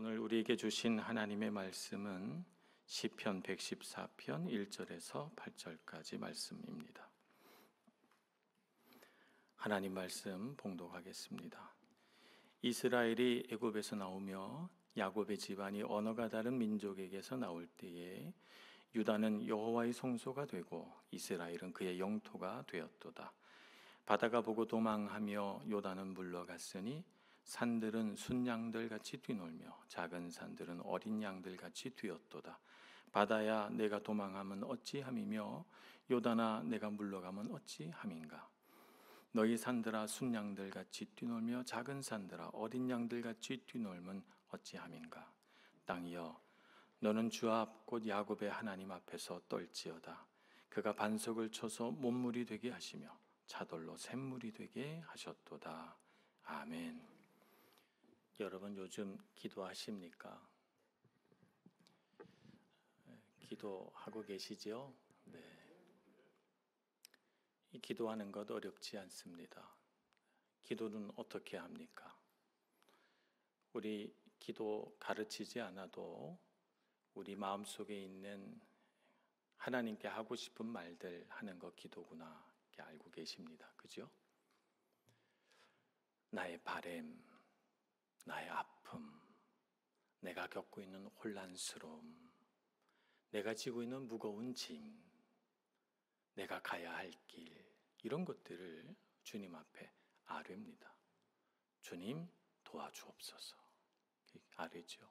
오늘 우리에게 주신 하나님의 말씀은 시편 114편 1절에서 8절까지 말씀입니다. 하나님 말씀 봉독하겠습니다. 이스라엘이 애굽에서 나오며 야곱의 집안이 언어가 다른 민족에게서 나올 때에 유다는 여호와의 성소가 되고 이스라엘은 그의 영토가 되었도다. 바다가 보고 도망하며 요단은 물러갔으니 산들은 순양들 같이 뛰놀며 작은 산들은 어린 양들 같이 뛰었도다. 바다야 내가 도망하면 어찌함이며 요단아 내가 물러가면 어찌함인가. 너희 산들아 순양들 같이 뛰놀며 작은 산들아 어린 양들 같이 뛰놀면 어찌함인가. 땅이여 너는 주 앞 곧 야곱의 하나님 앞에서 떨지어다. 그가 반석을 쳐서 못물이 되게 하시며 차돌로 샘물이 되게 하셨도다. 아멘. 여러분 요즘 기도하십니까? 기도하고 계시죠? 네. 이 기도하는 것 어렵지 않습니다. 기도는 어떻게 합니까? 우리 기도 가르치지 않아도 우리 마음속에 있는 하나님께 하고 싶은 말들 하는 거 기도구나 이렇게 알고 계십니다. 그죠? 나의 바램, 나의 아픔, 내가 겪고 있는 혼란스러움, 내가 지고 있는 무거운 짐, 내가 가야 할 길, 이런 것들을 주님 앞에 아뢰입니다. 주님 도와주옵소서. 아뢰죠.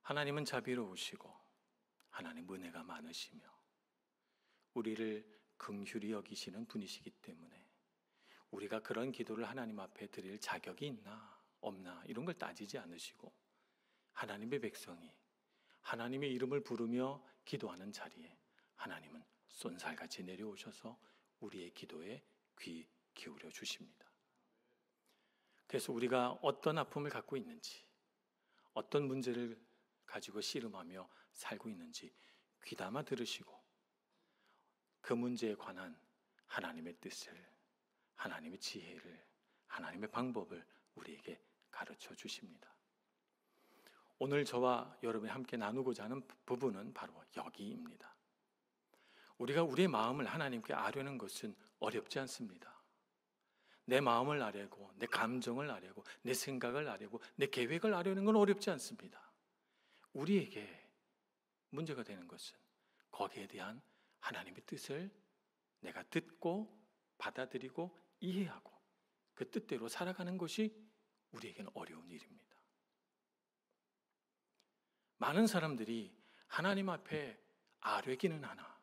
하나님은 자비로우시고 하나님 은혜가 많으시며 우리를 긍휼히 여기시는 분이시기 때문에 우리가 그런 기도를 하나님 앞에 드릴 자격이 있나 없나 이런 걸 따지지 않으시고 하나님의 백성이 하나님의 이름을 부르며 기도하는 자리에 하나님은 쏜살같이 내려오셔서 우리의 기도에 귀 기울여 주십니다. 그래서 우리가 어떤 아픔을 갖고 있는지 어떤 문제를 가지고 씨름하며 살고 있는지 귀담아 들으시고 그 문제에 관한 하나님의 뜻을, 하나님의 지혜를, 하나님의 방법을 우리에게 가르쳐 주십니다. 오늘 저와 여러분이 함께 나누고자 하는 부분은 바로 여기입니다. 우리가 우리의 마음을 하나님께 아뢰는 것은 어렵지 않습니다. 내 마음을 아뢰고 내 감정을 아뢰고 내 생각을 아뢰고 내 계획을 아뢰는 건 어렵지 않습니다. 우리에게 문제가 되는 것은 거기에 대한 하나님의 뜻을 내가 듣고 받아들이고 이해하고 그 뜻대로 살아가는 것이 우리에게는 어려운 일입니다. 많은 사람들이 하나님 앞에 아뢰기는 하나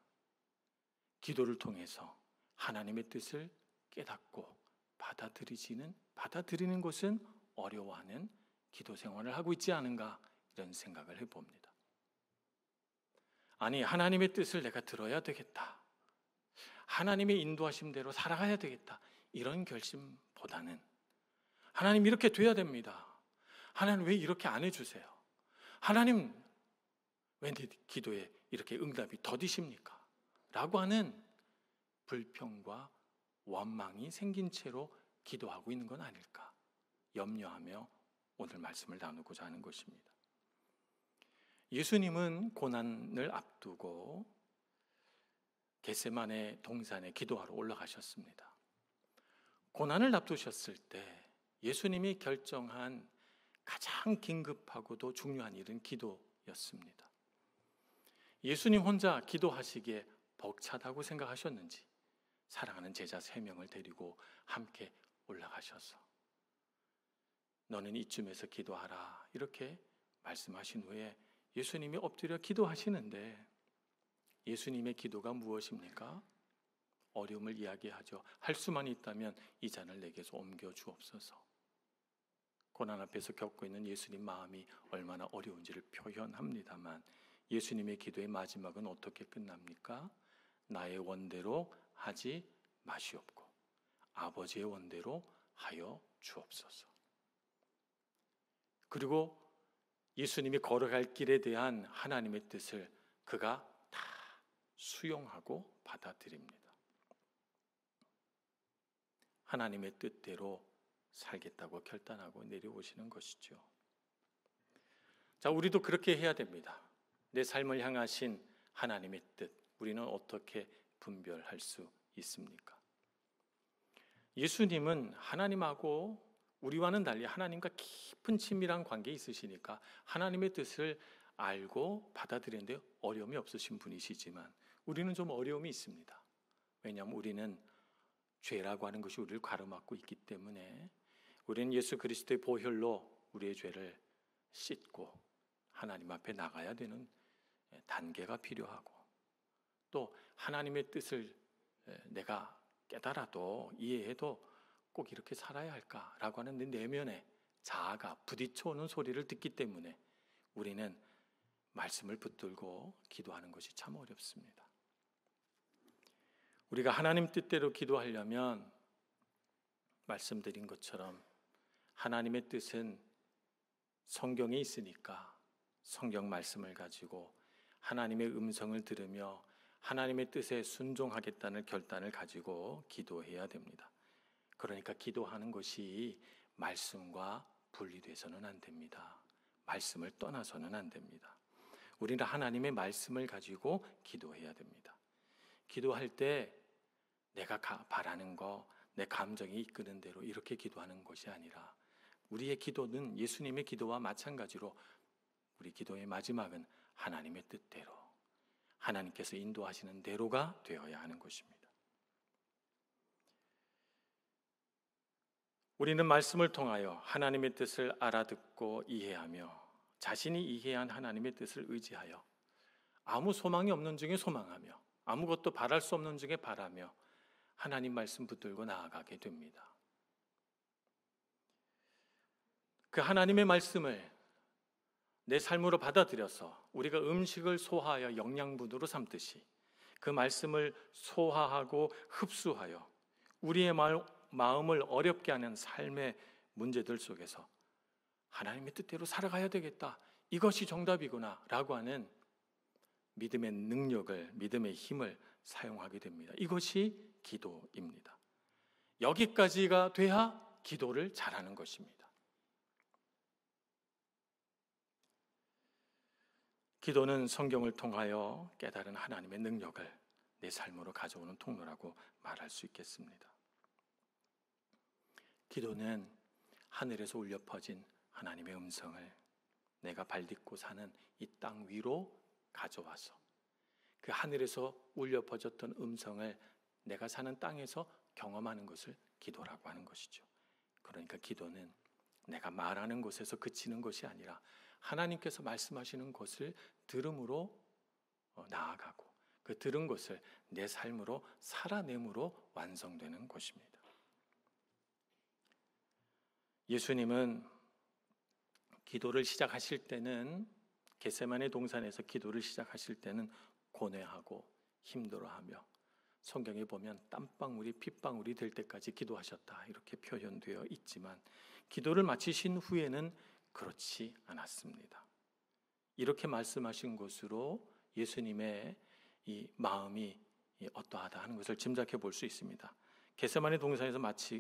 기도를 통해서 하나님의 뜻을 깨닫고 받아들이는 것은 어려워하는 기도 생활을 하고 있지 않은가 이런 생각을 해봅니다. 아니 하나님의 뜻을 내가 들어야 되겠다. 하나님의 인도하심대로 살아가야 되겠다. 이런 결심보다는 하나님 이렇게 돼야 됩니다. 하나님 왜 이렇게 안 해주세요? 하나님 왜 내 기도에 이렇게 응답이 더디십니까? 라고 하는 불평과 원망이 생긴 채로 기도하고 있는 건 아닐까 염려하며 오늘 말씀을 나누고자 하는 것입니다. 예수님은 고난을 앞두고 겟세마네 동산에 기도하러 올라가셨습니다. 고난을 앞두셨을 때 예수님이 결정한 가장 긴급하고도 중요한 일은 기도였습니다. 예수님 혼자 기도하시기에 벅차다고 생각하셨는지 사랑하는 제자 3명을 데리고 함께 올라가셔서 너는 이쯤에서 기도하라 이렇게 말씀하신 후에 예수님이 엎드려 기도하시는데 예수님의 기도가 무엇입니까? 어려움을 이야기하죠. 할 수만 있다면 이 잔을 내게서 옮겨 주옵소서. 고난 앞에서 겪고 있는 예수님 마음이 얼마나 어려운지를 표현합니다만 예수님의 기도의 마지막은 어떻게 끝납니까? 나의 원대로 하지 마시옵고 아버지의 원대로 하여 주옵소서. 그리고 예수님이 걸어갈 길에 대한 하나님의 뜻을 그가 다 수용하고 받아들입니다. 하나님의 뜻대로 살겠다고 결단하고 내려오시는 것이죠. 자, 우리도 그렇게 해야 됩니다. 내 삶을 향하신 하나님의 뜻, 우리는 어떻게 분별할 수 있습니까? 예수님은 하나님하고 우리와는 달리 하나님과 깊은 친밀한 관계에 있으시니까 하나님의 뜻을 알고 받아들이는데 어려움이 없으신 분이시지만 우리는 좀 어려움이 있습니다. 왜냐하면 우리는 죄라고 하는 것이 우리를 가로막고 있기 때문에 우리는 예수 그리스도의 보혈로 우리의 죄를 씻고 하나님 앞에 나가야 되는 단계가 필요하고, 또 하나님의 뜻을 내가 깨달아도 이해해도 꼭 이렇게 살아야 할까라고 하는 내 내면의 자아가 부딪혀오는 소리를 듣기 때문에 우리는 말씀을 붙들고 기도하는 것이 참 어렵습니다. 우리가 하나님 뜻대로 기도하려면 말씀드린 것처럼 하나님의 뜻은 성경에 있으니까 성경 말씀을 가지고 하나님의 음성을 들으며 하나님의 뜻에 순종하겠다는 결단을 가지고 기도해야 됩니다. 그러니까 기도하는 것이 말씀과 분리돼서는 안 됩니다. 말씀을 떠나서는 안 됩니다. 우리는 하나님의 말씀을 가지고 기도해야 됩니다. 기도할 때 내가 바라는 거, 내 감정이 이끄는 대로 이렇게 기도하는 것이 아니라 우리의 기도는 예수님의 기도와 마찬가지로 우리 기도의 마지막은 하나님의 뜻대로, 하나님께서 인도하시는 대로가 되어야 하는 것입니다. 우리는 말씀을 통하여 하나님의 뜻을 알아듣고 이해하며 자신이 이해한 하나님의 뜻을 의지하여 아무 소망이 없는 중에 소망하며 아무것도 바랄 수 없는 중에 바라며 하나님 말씀 붙들고 나아가게 됩니다. 그 하나님의 말씀을 내 삶으로 받아들여서 우리가 음식을 소화하여 영양분으로 삼듯이 그 말씀을 소화하고 흡수하여 우리의 마음을 어렵게 하는 삶의 문제들 속에서 하나님의 뜻대로 살아가야 되겠다, 이것이 정답이구나 라고 하는 믿음의 능력을, 믿음의 힘을 사용하게 됩니다. 이것이 기도입니다. 여기까지가 돼야 기도를 잘하는 것입니다. 기도는 성경을 통하여 깨달은 하나님의 능력을 내 삶으로 가져오는 통로라고 말할 수 있겠습니다. 기도는 하늘에서 울려 퍼진 하나님의 음성을 내가 발딛고 사는 이 땅 위로 가져와서 그 하늘에서 울려 퍼졌던 음성을 내가 사는 땅에서 경험하는 것을 기도라고 하는 것이죠. 그러니까 기도는 내가 말하는 것에서 그치는 것이 아니라 하나님께서 말씀하시는 것을 들음으로 나아가고 그 들은 것을 내 삶으로 살아냄으로 완성되는 것입니다. 예수님은 기도를 시작하실 때는, 겟세마네 동산에서 기도를 시작하실 때는 고뇌하고 힘들어하며 성경에 보면 땀방울이 핏방울이 될 때까지 기도하셨다 이렇게 표현되어 있지만 기도를 마치신 후에는 그렇지 않았습니다. 이렇게 말씀하신 것으로 예수님의 이 마음이 어떠하다 하는 것을 짐작해 볼 수 있습니다. 겟세마네 동산에서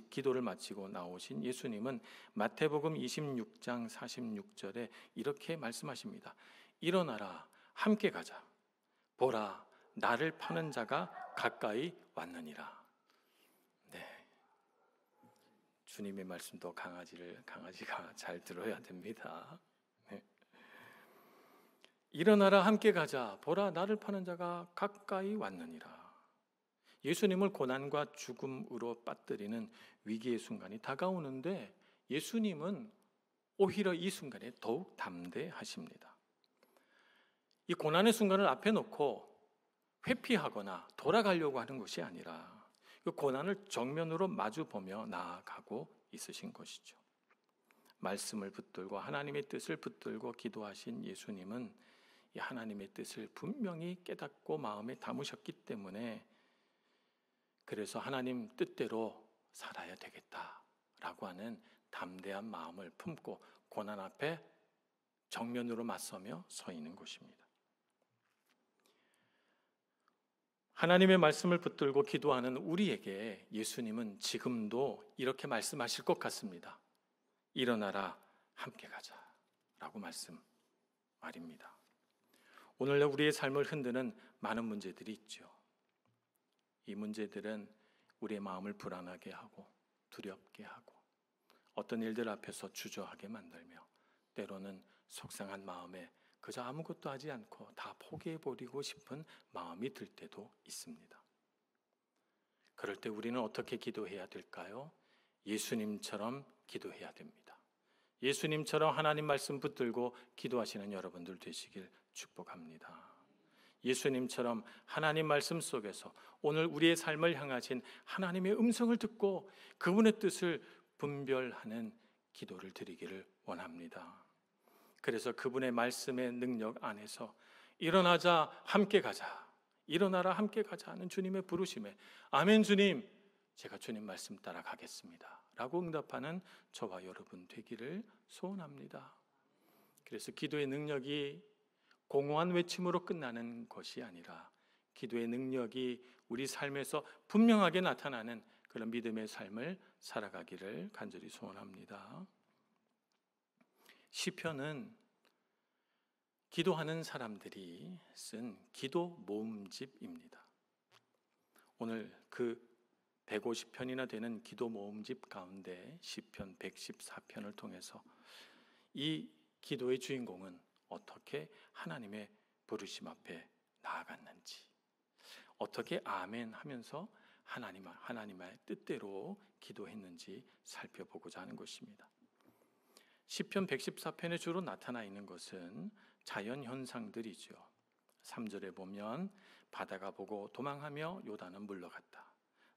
기도를 마치고 나오신 예수님은 마태복음 26장 46절에 이렇게 말씀하십니다. 일어나라, 함께 가자. 보라, 나를 파는 자가 가까이 왔느니라. 네, 주님의 말씀도 강아지가 잘 들어야 됩니다. 네. 일어나라, 함께 가자. 보라, 나를 파는 자가 가까이 왔느니라. 예수님을 고난과 죽음으로 빠뜨리는 위기의 순간이 다가오는데 예수님은 오히려 이 순간에 더욱 담대하십니다. 이 고난의 순간을 앞에 놓고 회피하거나 돌아가려고 하는 것이 아니라 그 고난을 정면으로 마주보며 나아가고 있으신 것이죠. 말씀을 붙들고 하나님의 뜻을 붙들고 기도하신 예수님은 이 하나님의 뜻을 분명히 깨닫고 마음에 담으셨기 때문에 그래서 하나님 뜻대로 살아야 되겠다라고 하는 담대한 마음을 품고 고난 앞에 정면으로 맞서며 서 있는 것입니다. 하나님의 말씀을 붙들고 기도하는 우리에게 예수님은 지금도 이렇게 말씀하실 것 같습니다. 일어나라, 함께 가자 라고 말씀하십니다. 말입니다. 오늘날 우리의 삶을 흔드는 많은 문제들이 있죠. 이 문제들은 우리의 마음을 불안하게 하고 두렵게 하고 어떤 일들 앞에서 주저하게 만들며 때로는 속상한 마음에 그저 아무것도 하지 않고 다 포기해버리고 싶은 마음이 들 때도 있습니다. 그럴 때 우리는 어떻게 기도해야 될까요? 예수님처럼 기도해야 됩니다. 예수님처럼 하나님 말씀 붙들고 기도하시는 여러분들 되시길 축복합니다. 예수님처럼 하나님 말씀 속에서 오늘 우리의 삶을 향하신 하나님의 음성을 듣고 그분의 뜻을 분별하는 기도를 드리기를 원합니다. 그래서 그분의 말씀의 능력 안에서 일어나자 함께 가자, 일어나라 함께 가자 하는 주님의 부르심에 아멘 주님, 제가 주님 말씀 따라가겠습니다 라고 응답하는 저와 여러분 되기를 소원합니다. 그래서 기도의 능력이 공허한 외침으로 끝나는 것이 아니라 기도의 능력이 우리 삶에서 분명하게 나타나는 그런 믿음의 삶을 살아가기를 간절히 소원합니다. 시편은 기도하는 사람들이 쓴 기도 모음집입니다. 오늘 그 150편이나 되는 기도 모음집 가운데 시편 114편을 통해서 이 기도의 주인공은 어떻게 하나님의 부르심 앞에 나아갔는지, 어떻게 아멘 하면서 하나님의 뜻대로 기도했는지 살펴보고자 하는 것입니다. 시편 114편에 주로 나타나 있는 것은 자연 현상들이죠. 3절에 보면 바다가 보고 도망하며 요단은 물러갔다.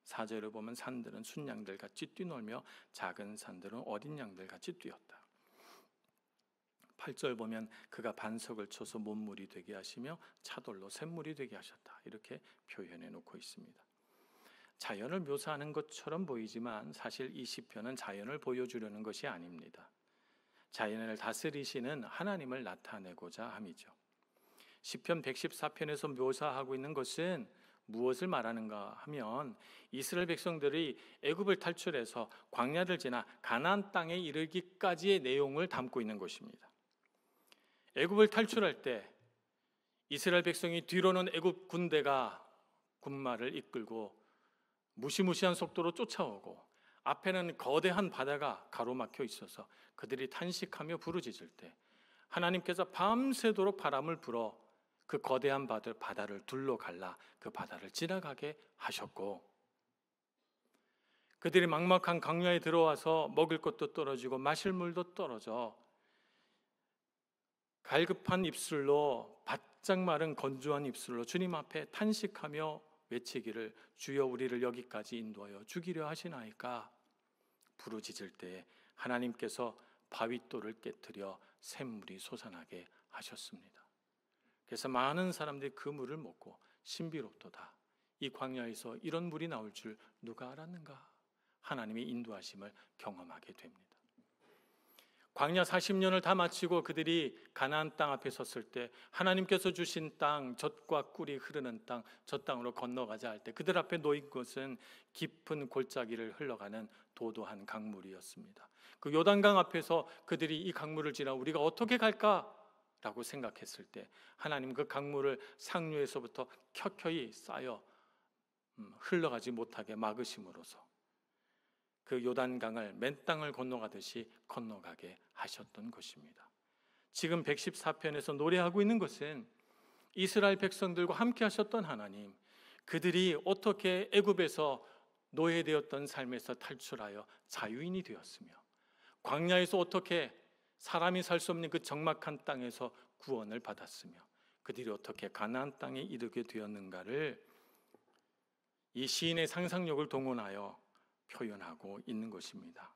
4절에 보면 산들은 순양들같이 뛰놀며 작은 산들은 어린 양들같이 뛰었다. 8절 보면 그가 반석을 쳐서 못물이 되게 하시며 차돌로 샘물이 되게 하셨다. 이렇게 표현해 놓고 있습니다. 자연을 묘사하는 것처럼 보이지만 사실 이 시편은 자연을 보여주려는 것이 아닙니다. 자연을 다스리시는 하나님을 나타내고자 함이죠. 시편 114편에서 묘사하고 있는 것은 무엇을 말하는가 하면 이스라엘 백성들이 애굽을 탈출해서 광야를 지나 가나안 땅에 이르기까지의 내용을 담고 있는 것입니다. 애굽을 탈출할 때 이스라엘 백성이 뒤로는 애굽 군대가 군마를 이끌고 무시무시한 속도로 쫓아오고 앞에는 거대한 바다가 가로막혀 있어서 그들이 탄식하며 부르짖을 때 하나님께서 밤새도록 바람을 불어 그 거대한 바다를 둘러 갈라 그 바다를 지나가게 하셨고, 그들이 막막한 광야에 들어와서 먹을 것도 떨어지고 마실 물도 떨어져 갈급한 입술로, 바짝 마른 건조한 입술로 주님 앞에 탄식하며 외치기를 주여 우리를 여기까지 인도하여 죽이려 하시나이까 부르짖을 때 하나님께서 바윗돌을 깨뜨려 샘물이 솟아나게 하셨습니다. 그래서 많은 사람들이 그 물을 먹고 신비롭도다, 이 광야에서 이런 물이 나올 줄 누가 알았는가, 하나님의 인도하심을 경험하게 됩니다. 광야 40년을 다 마치고 그들이 가나안 땅 앞에 섰을 때 하나님께서 주신 땅, 젖과 꿀이 흐르는 땅, 저 땅으로 건너가자 할 때 그들 앞에 놓인 것은 깊은 골짜기를 흘러가는 도도한 강물이었습니다. 그 요단강 앞에서 그들이 이 강물을 지나 우리가 어떻게 갈까? 라고 생각했을 때 하나님 그 강물을 상류에서부터 켜켜이 쌓여 흘러가지 못하게 막으심으로써 그 요단강을 맨 땅을 건너가듯이 건너가게 하셨던 것입니다. 지금 114편에서 노래하고 있는 것은 이스라엘 백성들과 함께 하셨던 하나님, 그들이 어떻게 애굽에서 노예되었던 삶에서 탈출하여 자유인이 되었으며 광야에서 어떻게 사람이 살 수 없는 그 적막한 땅에서 구원을 받았으며 그들이 어떻게 가나안 땅에 이르게 되었는가를 이 시인의 상상력을 동원하여 표현하고 있는 것입니다.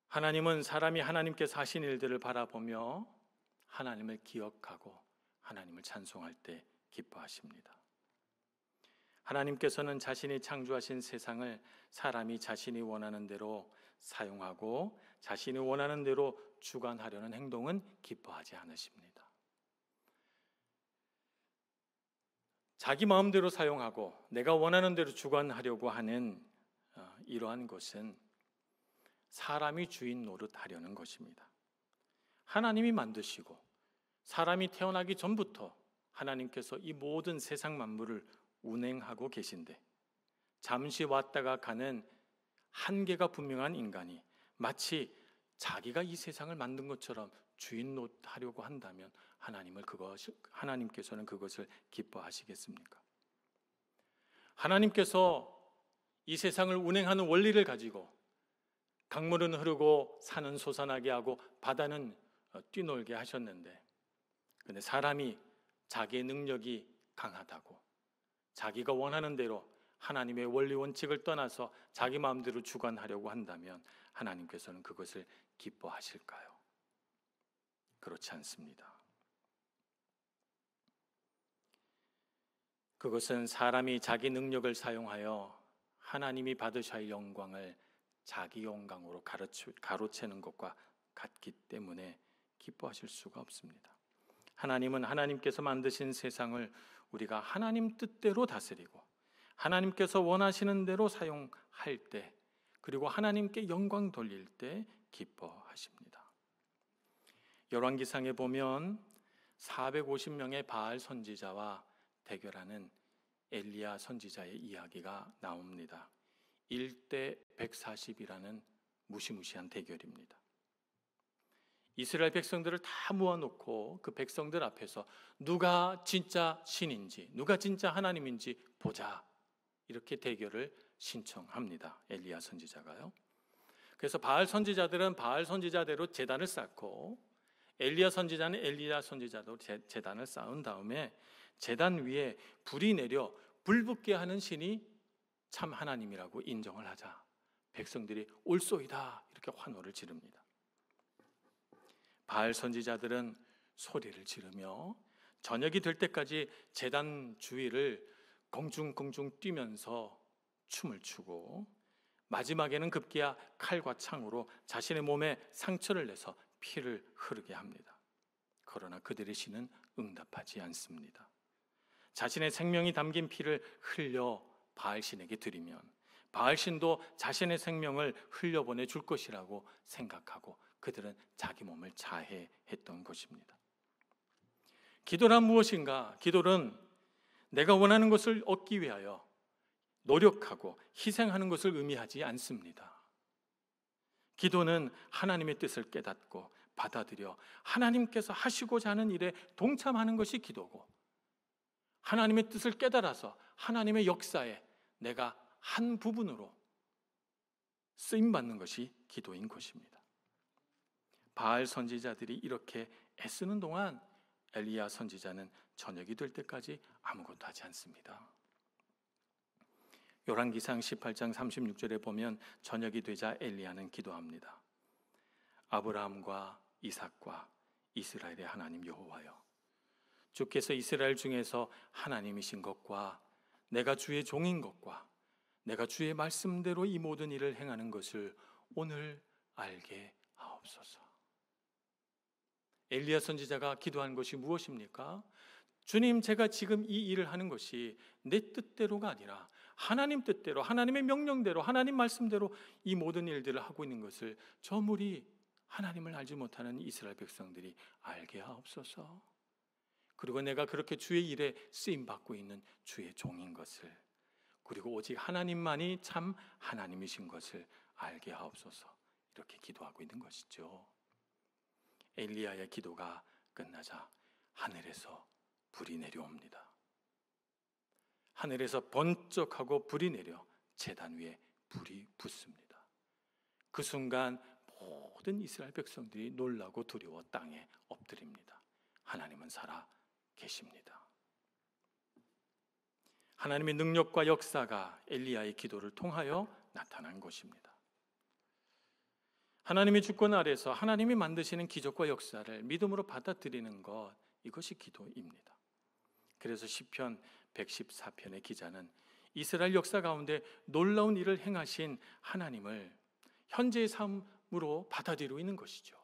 하나님은 사람이 하나님께서 하신 일들을 바라보며 하나님을 기억하고 하나님을 찬송할 때 기뻐하십니다. 하나님께서는 자신이 창조하신 세상을 사람이 자신이 원하는 대로 사용하고 자신이 원하는 대로 주관하려는 행동은 기뻐하지 않으십니다. 자기 마음대로 사용하고 내가 원하는 대로 주관하려고 하는 이러한 것은 사람이 주인 노릇하려는 것입니다. 하나님이 만드시고 사람이 태어나기 전부터 하나님께서 이 모든 세상 만물을 운행하고 계신데, 잠시 왔다가 가는 한계가 분명한 인간이 마치 자기가 이 세상을 만든 것처럼 주인 노릇하려고 한다면 하나님께서는 그것을 기뻐하시겠습니까? 하나님께서 이 세상을 운행하는 원리를 가지고 강물은 흐르고 산은 솟아나게 하고 바다는 뛰놀게 하셨는데, 근데 사람이 자기의 능력이 강하다고 자기가 원하는 대로 하나님의 원리 원칙을 떠나서 자기 마음대로 주관하려고 한다면 하나님께서는 그것을 기뻐하실까요? 그렇지 않습니다. 그것은 사람이 자기 능력을 사용하여 하나님이 받으셔야 할 영광을 자기 영광으로 가로채는 것과 같기 때문에 기뻐하실 수가 없습니다. 하나님은 하나님께서 만드신 세상을 우리가 하나님 뜻대로 다스리고 하나님께서 원하시는 대로 사용할 때, 그리고 하나님께 영광 돌릴 때 기뻐하십니다. 열왕기상에 보면 450명의 바알 선지자와 대결하는 엘리야 선지자의 이야기가 나옵니다. 1대 140이라는 무시무시한 대결입니다. 이스라엘 백성들을 다 모아놓고 그 백성들 앞에서 누가 진짜 신인지, 누가 진짜 하나님인지 보자, 이렇게 대결을 신청합니다. 엘리야 선지자가요. 그래서 바알 선지자들은 바알 선지자대로 제단을 쌓고, 엘리야 선지자는 엘리야 선지자대로 제단을 쌓은 다음에 제단 위에 불이 내려 불붙게 하는 신이 참 하나님이라고 인정을 하자 백성들이 옳소이다 이렇게 환호를 지릅니다. 바알 선지자들은 소리를 지르며 저녁이 될 때까지 제단 주위를 공중공중 뛰면서 춤을 추고, 마지막에는 급기야 칼과 창으로 자신의 몸에 상처를 내서 피를 흐르게 합니다. 그러나 그들의 신은 응답하지 않습니다. 자신의 생명이 담긴 피를 흘려 바알신에게 드리면 바알신도 자신의 생명을 흘려보내 줄 것이라고 생각하고 그들은 자기 몸을 자해했던 것입니다. 기도란 무엇인가? 기도는 내가 원하는 것을 얻기 위하여 노력하고 희생하는 것을 의미하지 않습니다. 기도는 하나님의 뜻을 깨닫고 받아들여 하나님께서 하시고자 하는 일에 동참하는 것이 기도고, 하나님의 뜻을 깨달아서 하나님의 역사에 내가 한 부분으로 쓰임받는 것이 기도인 것입니다. 바알 선지자들이 이렇게 애쓰는 동안 엘리야 선지자는 저녁이 될 때까지 아무것도 하지 않습니다. 열왕기상 18장 36절에 보면 저녁이 되자 엘리야는 기도합니다. 아브라함과 이삭과 이스라엘의 하나님 여호와여, 주께서 이스라엘 중에서 하나님이신 것과 내가 주의 종인 것과 내가 주의 말씀대로 이 모든 일을 행하는 것을 오늘 알게 하옵소서. 엘리야 선지자가 기도한 것이 무엇입니까? 주님, 제가 지금 이 일을 하는 것이 내 뜻대로가 아니라 하나님 뜻대로, 하나님의 명령대로, 하나님 말씀대로 이 모든 일들을 하고 있는 것을 저 무리 하나님을 알지 못하는 이스라엘 백성들이 알게 하옵소서. 그리고 내가 그렇게 주의 일에 쓰임받고 있는 주의 종인 것을, 그리고 오직 하나님만이 참 하나님이신 것을 알게 하옵소서. 이렇게 기도하고 있는 것이죠. 엘리야의 기도가 끝나자 하늘에서 불이 내려옵니다. 하늘에서 번쩍하고 불이 내려 제단 위에 불이 붙습니다. 그 순간 모든 이스라엘 백성들이 놀라고 두려워 땅에 엎드립니다. 하나님은 살아 계십니다. 하나님의 능력과 역사가 엘리야의 기도를 통하여 나타난 것입니다. 하나님의 주권 아래서 하나님이 만드시는 기적과 역사를 믿음으로 받아들이는 것, 이것이 기도입니다. 그래서 시편 114편의 기자는 이스라엘 역사 가운데 놀라운 일을 행하신 하나님을 현재의 삶으로 받아들이고 있는 것이죠.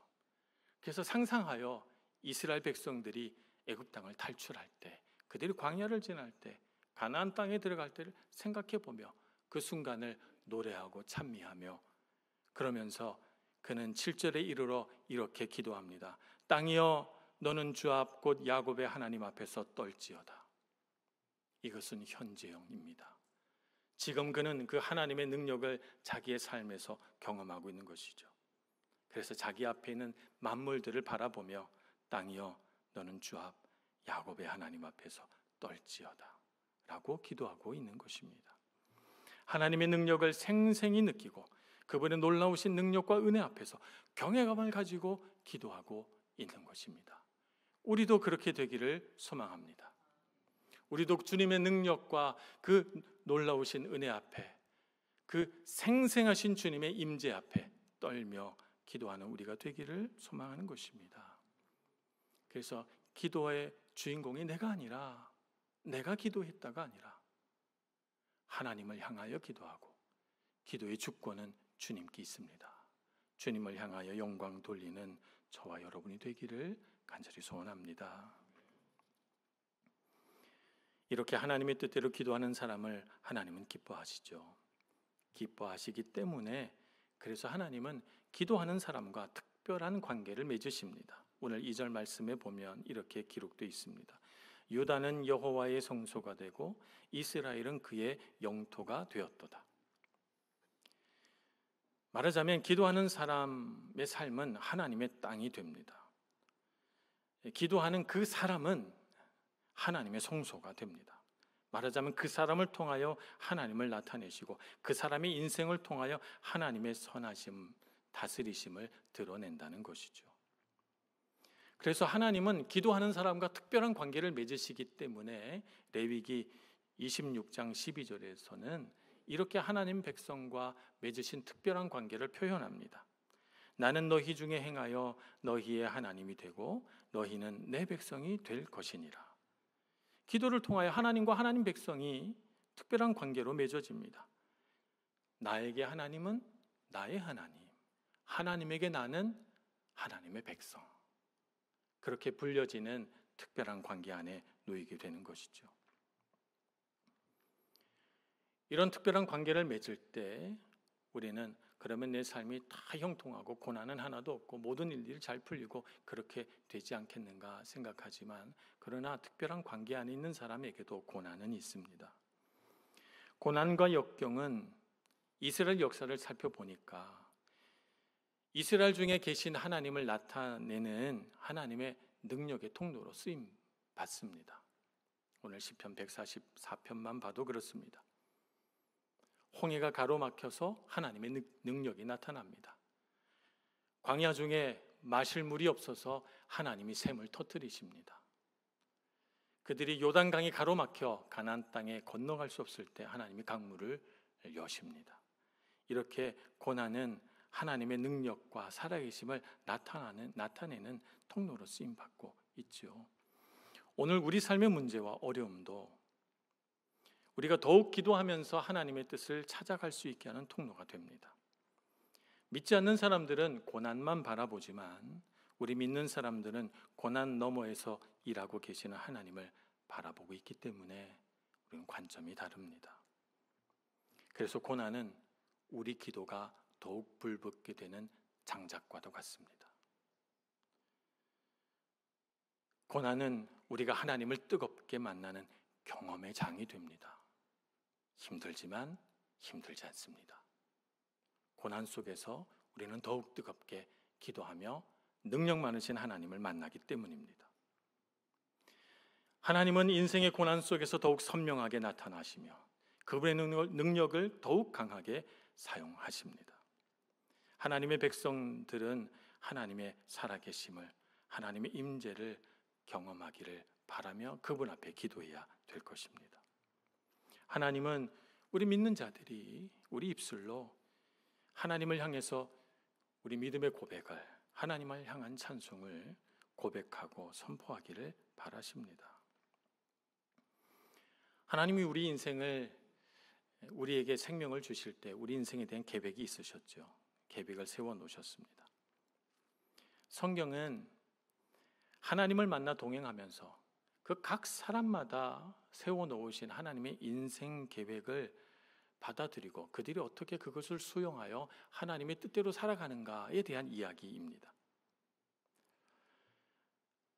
그래서 상상하여 이스라엘 백성들이 애굽 땅을 탈출할 때, 그들이 광야를 지날 때, 가나안 땅에 들어갈 때를 생각해 보며 그 순간을 노래하고 찬미하며 그러면서 그는 7절에 이르러 이렇게 기도합니다. 땅이여 너는 주 앞 곧 야곱의 하나님 앞에서 떨지어다. 이것은 현재형입니다. 지금 그는 그 하나님의 능력을 자기의 삶에서 경험하고 있는 것이죠. 그래서 자기 앞에 있는 만물들을 바라보며 땅이여 너는 주 앞 야곱의 하나님 앞에서 떨지어다 라고 기도하고 있는 것입니다. 하나님의 능력을 생생히 느끼고 그분의 놀라우신 능력과 은혜 앞에서 경외감을 가지고 기도하고 있는 것입니다. 우리도 그렇게 되기를 소망합니다. 우리도 주님의 능력과 그 놀라우신 은혜 앞에, 그 생생하신 주님의 임재 앞에 떨며 기도하는 우리가 되기를 소망하는 것입니다. 그래서 기도의 주인공이 내가 아니라, 내가 기도했다가 아니라 하나님을 향하여 기도하고, 기도의 주권은 주님께 있습니다. 주님을 향하여 영광 돌리는 저와 여러분이 되기를 간절히 소원합니다. 이렇게 하나님의 뜻대로 기도하는 사람을 하나님은 기뻐하시죠. 기뻐하시기 때문에 그래서 하나님은 기도하는 사람과 특별한 관계를 맺으십니다. 오늘 2절 말씀에 보면 이렇게 기록되어 있습니다. 유다는 여호와의 성소가 되고 이스라엘은 그의 영토가 되었도다. 말하자면 기도하는 사람의 삶은 하나님의 땅이 됩니다. 기도하는 그 사람은 하나님의 성소가 됩니다. 말하자면 그 사람을 통하여 하나님을 나타내시고 그 사람의 인생을 통하여 하나님의 선하심, 다스리심을 드러낸다는 것이죠. 그래서 하나님은 기도하는 사람과 특별한 관계를 맺으시기 때문에 레위기 26장 12절에서는 이렇게 하나님 백성과 맺으신 특별한 관계를 표현합니다. 나는 너희 중에 행하여 너희의 하나님이 되고 너희는 내 백성이 될 것이니라. 기도를 통하여 하나님과 하나님 백성이 특별한 관계로 맺어집니다. 나에게 하나님은 나의 하나님, 하나님에게 나는 하나님의 백성. 그렇게 불려지는 특별한 관계 안에 놓이게 되는 것이죠. 이런 특별한 관계를 맺을 때 우리는 그러면 내 삶이 다 형통하고 고난은 하나도 없고 모든 일들이 잘 풀리고 그렇게 되지 않겠는가 생각하지만, 그러나 특별한 관계 안에 있는 사람에게도 고난은 있습니다. 고난과 역경은 이스라엘 역사를 살펴보니까 이스라엘 중에 계신 하나님을 나타내는 하나님의 능력의 통로로 쓰임 받습니다. 오늘 시편 144편만 봐도 그렇습니다. 홍해가 가로막혀서 하나님의 능력이 나타납니다. 광야 중에 마실 물이 없어서 하나님이 샘을 터뜨리십니다. 그들이 요단강이 가로막혀 가나안 땅에 건너갈 수 없을 때 하나님이 강물을 여십니다. 이렇게 고난은 하나님의 능력과 살아계심을 나타내는 통로로 쓰임받고 있죠. 오늘 우리 삶의 문제와 어려움도 우리가 더욱 기도하면서 하나님의 뜻을 찾아갈 수 있게 하는 통로가 됩니다. 믿지 않는 사람들은 고난만 바라보지만 우리 믿는 사람들은 고난 너머에서 일하고 계시는 하나님을 바라보고 있기 때문에 우리는 관점이 다릅니다. 그래서 고난은 우리 기도가 더욱 불붙게 되는 장작과도 같습니다. 고난은 우리가 하나님을 뜨겁게 만나는 경험의 장이 됩니다. 힘들지만 힘들지 않습니다. 고난 속에서 우리는 더욱 뜨겁게 기도하며 능력 많으신 하나님을 만나기 때문입니다. 하나님은 인생의 고난 속에서 더욱 선명하게 나타나시며 그분의 능력을 더욱 강하게 사용하십니다. 하나님의 백성들은 하나님의 살아계심을, 하나님의 임재를 경험하기를 바라며 그분 앞에 기도해야 될 것입니다. 하나님은 우리 믿는 자들이 우리 입술로 하나님을 향해서 우리 믿음의 고백을, 하나님을 향한 찬송을 고백하고 선포하기를 바라십니다. 하나님이 우리 인생을, 우리에게 생명을 주실 때 우리 인생에 대한 계획이 있으셨죠. 계획을 세워 놓으셨습니다. 성경은 하나님을 만나 동행하면서 그 각 사람마다 세워 놓으신 하나님의 인생 계획을 받아들이고 그들이 어떻게 그것을 수용하여 하나님의 뜻대로 살아가는가에 대한 이야기입니다.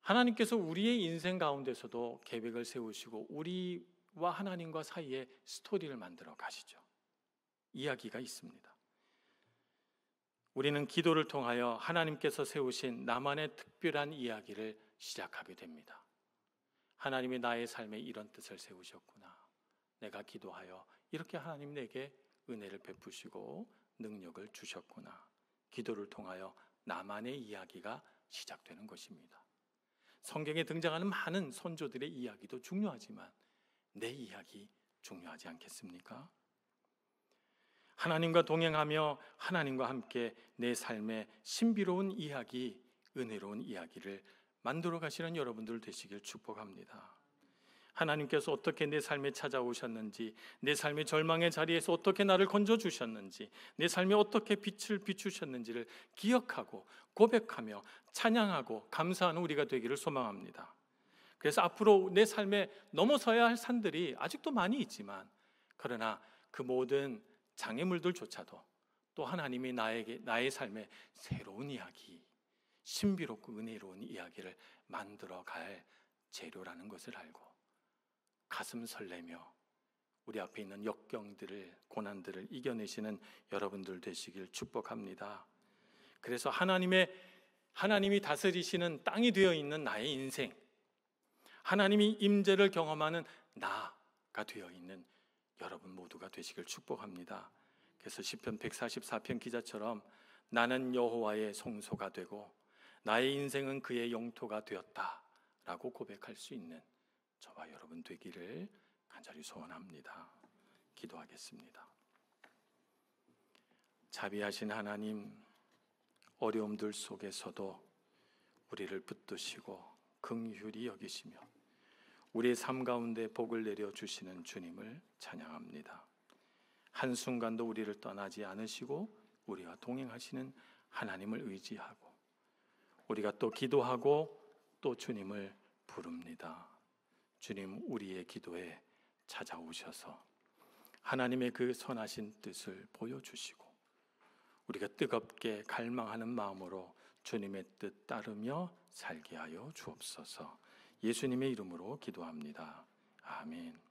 하나님께서 우리의 인생 가운데서도 계획을 세우시고 우리와 하나님과 사이에 스토리를 만들어 가시죠. 이야기가 있습니다. 우리는 기도를 통하여 하나님께서 세우신 나만의 특별한 이야기를 시작하게 됩니다. 하나님이 나의 삶에 이런 뜻을 세우셨구나. 내가 기도하여 이렇게 하나님 내게 은혜를 베푸시고 능력을 주셨구나. 기도를 통하여 나만의 이야기가 시작되는 것입니다. 성경에 등장하는 많은 선조들의 이야기도 중요하지만 내 이야기 중요하지 않겠습니까? 하나님과 동행하며 하나님과 함께 내 삶의 신비로운 이야기, 은혜로운 이야기를 만들어 가시는 여러분들 되시길 축복합니다. 하나님께서 어떻게 내 삶에 찾아오셨는지, 내 삶의 절망의 자리에서 어떻게 나를 건져주셨는지, 내 삶에 어떻게 빛을 비추셨는지를 기억하고 고백하며 찬양하고 감사하는 우리가 되기를 소망합니다. 그래서 앞으로 내 삶에 넘어서야 할 산들이 아직도 많이 있지만, 그러나 그 모든 장애물들조차도 또 하나님이 나의 삶에 새로운 이야기, 신비롭고 은혜로운 이야기를 만들어 갈 재료라는 것을 알고 가슴 설레며 우리 앞에 있는 역경들을, 고난들을 이겨내시는 여러분들 되시길 축복합니다. 그래서 하나님이 다스리시는 땅이 되어 있는 나의 인생, 하나님이 임재를 경험하는 나가 되어 있는 여러분 모두가 되시길 축복합니다. 그래서 시편 144편 기자처럼 나는 여호와의 성소가 되고 나의 인생은 그의 영토가 되었다라고 고백할 수 있는 저와 여러분 되기를 간절히 소원합니다. 기도하겠습니다. 자비하신 하나님, 어려움들 속에서도 우리를 붙드시고 긍휼히 여기시며 우리의 삶 가운데 복을 내려주시는 주님을 찬양합니다. 한순간도 우리를 떠나지 않으시고 우리와 동행하시는 하나님을 의지하고 우리가 또 기도하고 또 주님을 부릅니다. 주님, 우리의 기도에 찾아오셔서 하나님의 그 선하신 뜻을 보여주시고 우리가 뜨겁게 갈망하는 마음으로 주님의 뜻 따르며 살게 하여 주옵소서. 예수님의 이름으로 기도합니다. 아멘.